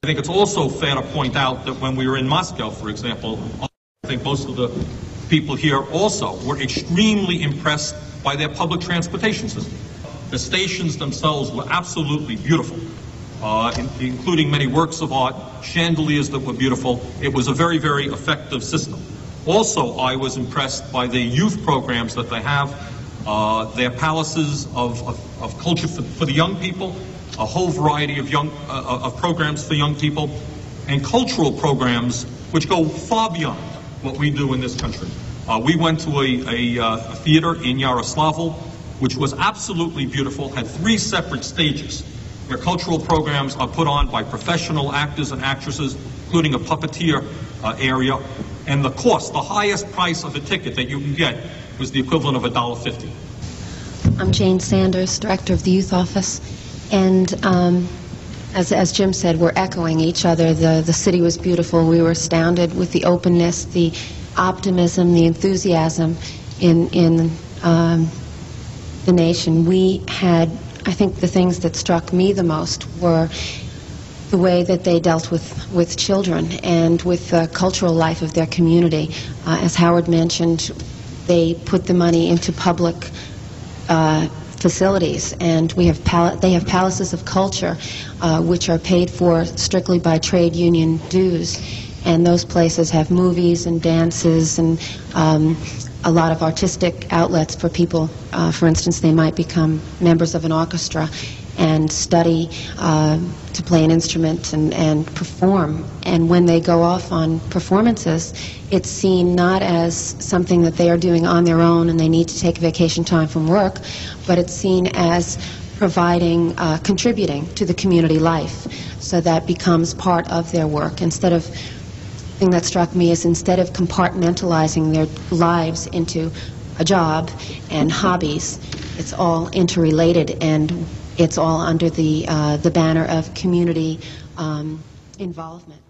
I think it's also fair to point out that when we were in Moscow, for example, I think most of the people here also were extremely impressed by their public transportation system. The stations themselves were absolutely beautiful, including many works of art, chandeliers that were beautiful. It was a very, very effective system. Also, I was impressed by the youth programs that they have, their palaces of culture for the young people, a whole variety of programs for young people, and cultural programs which go far beyond what we do in this country. We went to a theater in Yaroslavl, which was absolutely beautiful, had 3 separate stages where cultural programs are put on by professional actors and actresses, including a puppeteer area. And the cost, the highest price of a ticket that you can get, was the equivalent of $1.50. I'm Jane Sanders, Director of the Youth Office. And as Jim said, we're echoing each other. The city was beautiful. We were astounded with the openness, the optimism, the enthusiasm in the nation. We had, I think the things that struck me the most were the way that they dealt with children and with the cultural life of their community. As Howard mentioned, they put the money into public facilities, and they have palaces of culture which are paid for strictly by trade union dues, and those places have movies and dances and a lot of artistic outlets for people. For instance, they might become members of an orchestra and study to play an instrument and perform. And when they go off on performances, it's seen not as something that they are doing on their own and they need to take vacation time from work, but it's seen as providing, contributing to the community life. So that becomes part of their work. The thing that struck me is instead of compartmentalizing their lives into a job and hobbies, it's all interrelated, and it's all under the banner of community involvement.